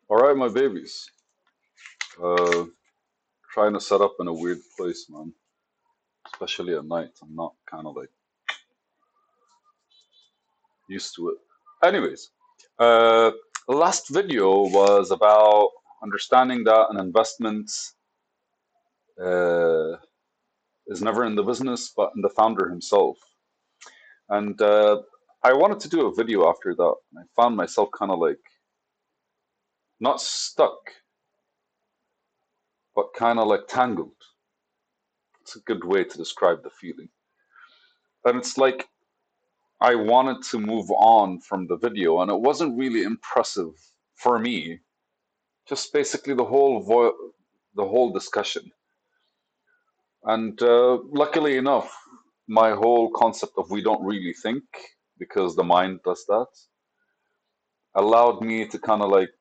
All right, my babies. Uh, Trying to set up in a weird place, man. Especially at night. I'm not kind of like used to it. Anyways, uh, the last video was about understanding that an investment uh, is never in the business, but in the founder himself. And I wanted to do a video after that. And I found myself kind of like not stuck, but kind of like tangled. It's a good way to describe the feeling. And it's like I wanted to move on from the video, and it wasn't really impressive for me. Just basically the whole discussion, and luckily enough, my whole concept of we don't really think because the mind does that allowed me to kind of like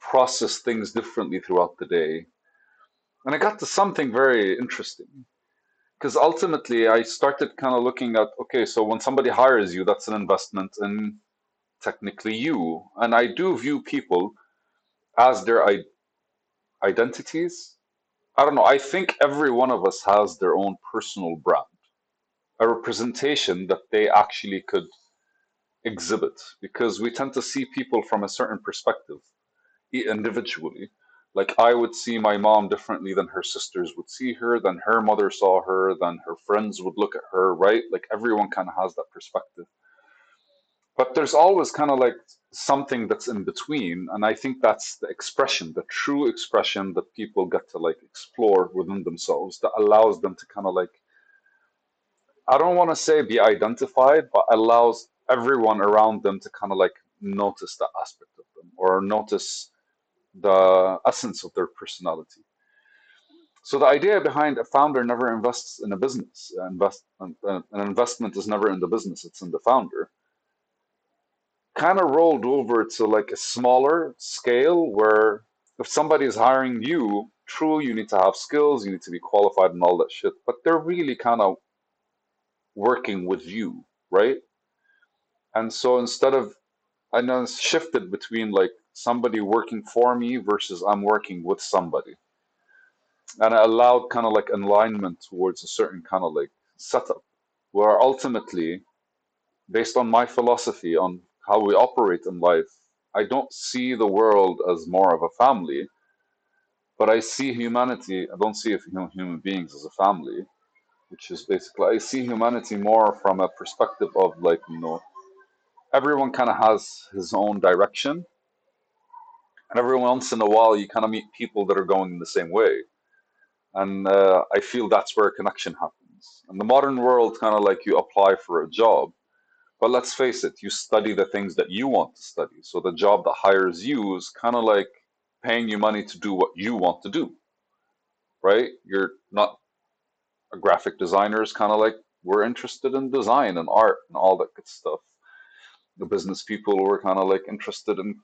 process things differently throughout the day, and I got to something very interesting. Because ultimately, I started kind of looking at okay, so when somebody hires you, that's an investment in technically you. And I do view people as their identities. I don't know. I think every one of us has their own personal brand, a representation that they actually could exhibit because we tend to see people from a certain perspective individually. Like I would see my mom differently than her sisters would see her, than her mother saw her, than her friends would look at her, right? Like everyone kind of has that perspective. But there's always kind of like something that's in between, and I think that's the expression, the true expression that people get to like explore within themselves that allows them to kind of like, I don't want to say be identified, but allows everyone around them to kind of like notice that aspect of them or notice the essence of their personality. So the idea behind a founder never invests in a business. An investment is never in the business; it's in the founder kind of rolled over to like a smaller scale where if somebody is hiring you, true, you need to have skills, you need to be qualified and all that shit, but they're really kind of working with you, right? And so instead of, I know it's shifted between like somebody working for me versus I'm working with somebody. And it allowed kind of like alignment towards a certain kind of like setup where ultimately based on my philosophy on how we operate in life, I don't see the world as more of a family, but I see humanity. I don't see human beings as a family, which is basically I see humanity more from a perspective of like everyone kind of has his own direction, and every once in a while you kind of meet people that are going in the same way, and I feel that's where a connection happens. In the modern world, kind of like you apply for a job. But let's face it, you study the things that you want to study. So the job that hires you is kind of like paying you money to do what you want to do, right? You're not a graphic designer, is kind of like we're interested in design and art and all that good stuff. The business people were kind of like interested in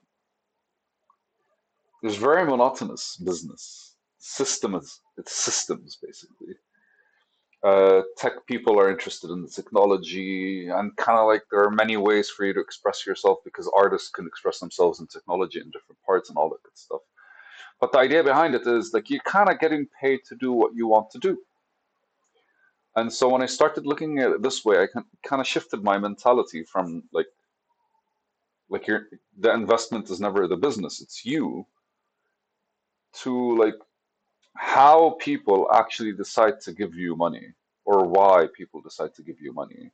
it's very monotonous business. It's systems basically. Tech people are interested in the technology, and kind of like there are many ways for you to express yourself because artists can express themselves in technology in different parts and all that good stuff. But the idea behind it is like you're kind of getting paid to do what you want to do. And so when I started looking at it this way, I kind of shifted my mentality from like the investment is never the business, it's you, to like how people actually decide to give you money or why people decide to give you money.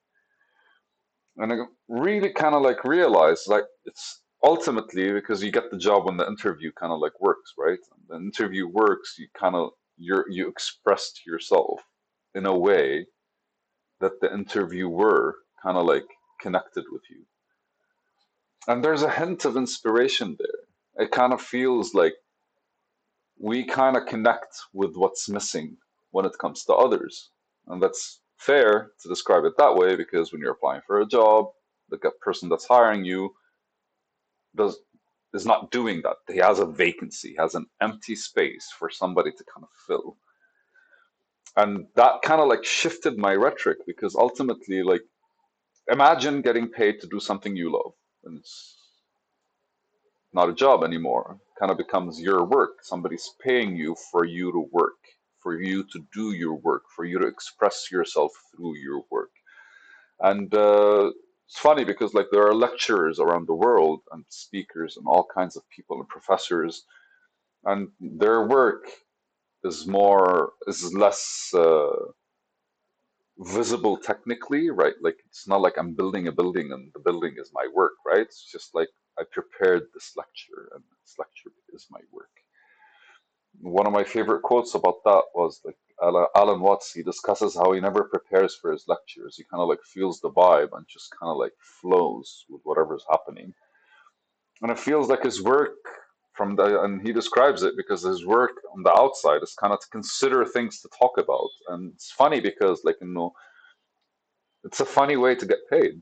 And I really kind of like realized like it's ultimately because you get the job when the interview kind of like works, right? And the interview works, you expressed yourself in a way that the interviewer kind of like connected with you. And there's a hint of inspiration there. It kind of feels like we kind of connect with what's missing when it comes to others. And that's fair to describe it that way because when you're applying for a job, the person that's hiring you does is not doing that. He has a vacancy, has an empty space for somebody to kind of fill. And that kind of like shifted my rhetoric because ultimately, like, imagine getting paid to do something you love. And it's not a job anymore. Kind of becomes your work. Somebody's paying you for you to work, for you to do your work, for you to express yourself through your work. And it's funny because like there are lecturers around the world and speakers and all kinds of people and professors, and their work is less visible technically, right? Like it's not like I'm building a building and the building is my work, right? It's just like I prepared this lecture and this lecture is my work. One of my favorite quotes about that was like Alan Watts. He discusses how he never prepares for his lectures. He kind of like feels the vibe and just kind of like flows with whatever's happening. And it feels like his work and he describes it because his work on the outside is kind of to consider things to talk about. And it's funny because like, it's a funny way to get paid.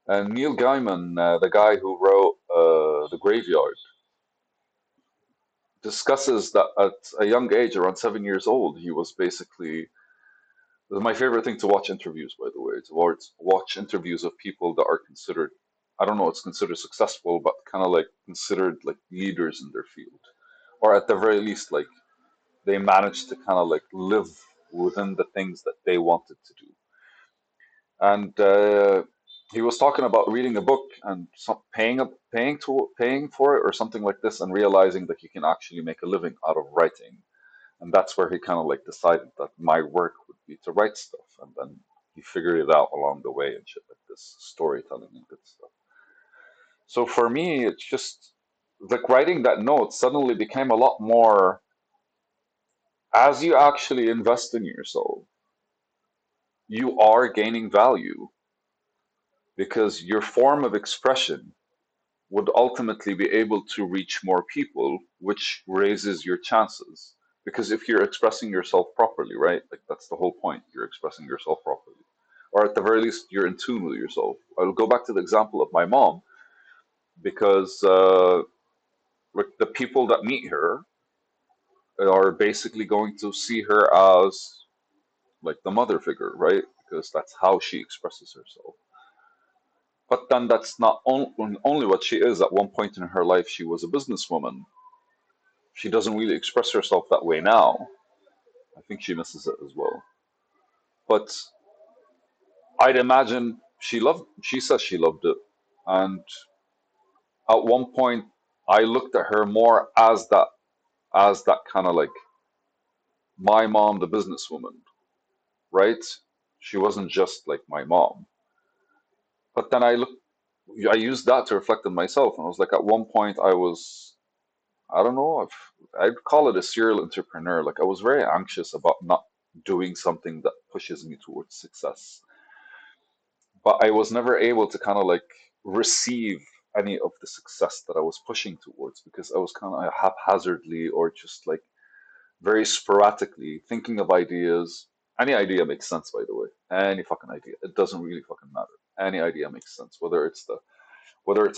And Neil Gaiman, the guy who wrote The Graveyard, discusses that at a young age, around 7 years old, he was basically my favorite thing to watch interviews, by the way, to watch interviews of people that are considered, I don't know, it's considered successful, but kind of like considered like leaders in their field, or at the very least, like they managed to kind of like live within the things that they wanted to do. And he was talking about reading a book and paying for it or something like this, and realizing that you can actually make a living out of writing. And that's where he kind of like decided that my work would be to write stuff, and then he figured it out along the way and shit like this, storytelling and good stuff. So for me, it's just like writing that note suddenly became a lot more, as you actually invest in yourself, you are gaining value because your form of expression would ultimately be able to reach more people, which raises your chances. Because if you're expressing yourself properly, right? Like that's the whole point. You're expressing yourself properly. Or at the very least, you're in tune with yourself. I'll go back to the example of my mom because like the people that meet her are basically going to see her as like the mother figure, right? Because that's how she expresses herself. But then that's not only what she is. At one point in her life, she was a businesswoman. She doesn't really express herself that way now. I think she misses it as well. But I'd imagine she says she loved it. And at one point I looked at her more as that kind of like my mom, the businesswoman, right? She wasn't just like my mom. But then I used that to reflect on myself. And I was like, at one point I don't know if I'd call it a serial entrepreneur. Like I was very anxious about not doing something that pushes me towards success. But I was never able to kind of like receive any of the success that I was pushing towards because I was kind of haphazardly or just like very sporadically thinking of ideas. Any idea makes sense, by the way. Any fucking idea. It doesn't really fucking matter. Any idea makes sense, whether it's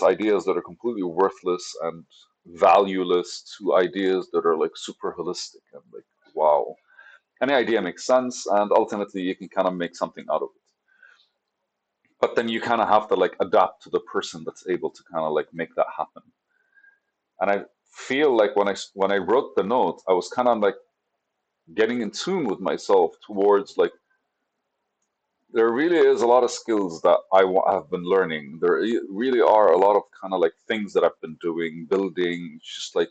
ideas that are completely worthless and valueless to ideas that are like super holistic and like wow. Any idea makes sense, and ultimately you can kind of make something out of it. But then you kind of have to like adapt to the person that's able to kind of like make that happen. And I feel like when I wrote the note, I was kind of like getting in tune with myself towards like there really is a lot of skills that have been learning. There really are a lot of kind of like things that I've been doing, building, just like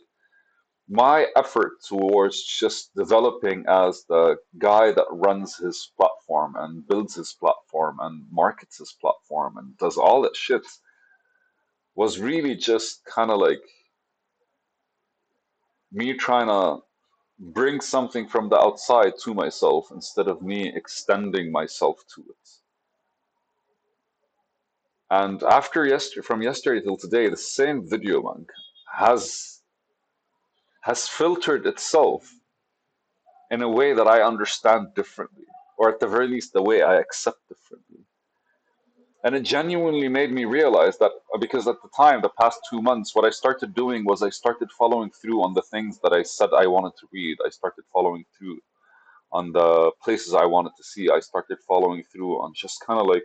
my effort towards just developing as the guy that runs his platform and builds his platform and markets his platform and does all that shit was really just kind of like me trying to bring something from the outside to myself instead of me extending myself to it. And from yesterday till today, the same video bank has has filtered itself in a way that I understand differently, or at the very least, the way I accept differently. And it genuinely made me realize that because at the time, the past 2 months, what I started doing was I started following through on the things that I said I wanted to read. I started following through on the places I wanted to see. I started following through on just kind of like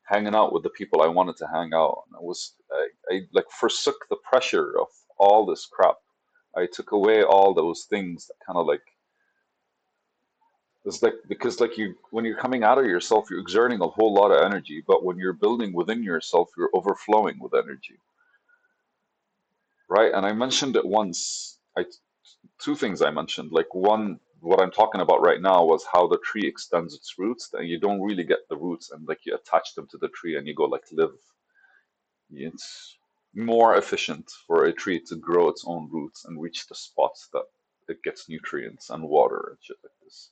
hanging out with the people I wanted to hang out. And I like forsook the pressure of all this crap. I took away all those things that kind of like it's like because like you when you're coming out of yourself, you're exerting a whole lot of energy, but when you're building within yourself, you're overflowing with energy, right? And I mentioned it once. I two things I mentioned. Like one, what I'm talking about right now was how the tree extends its roots, and you don't really get the roots, and like you attach them to the tree, and you go like live. It's more efficient for a tree to grow its own roots and reach the spots that it gets nutrients and water and shit like this.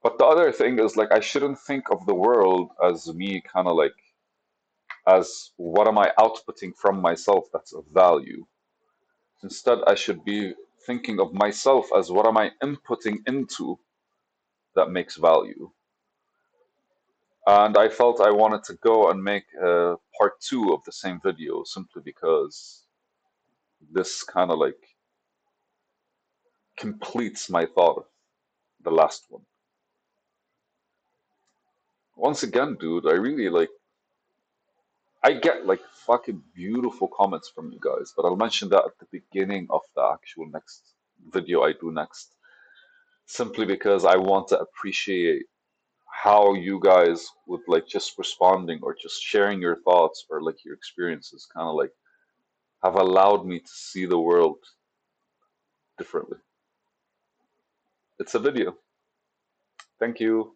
But the other thing is like I shouldn't think of the world as me kind of like as what am I outputting from myself that's of value. Instead, I should be thinking of myself as what am I inputting into that makes value. And I felt I wanted to go and make a part two of the same video simply because this kind of like completes my thought of the last one. Once again, dude, I really like I get like fucking beautiful comments from you guys, but I'll mention that at the beginning of the actual next video I do next, simply because I want to appreciate how you guys with like just responding or just sharing your thoughts or like your experiences kind of like have allowed me to see the world differently. It's a video. Thank you.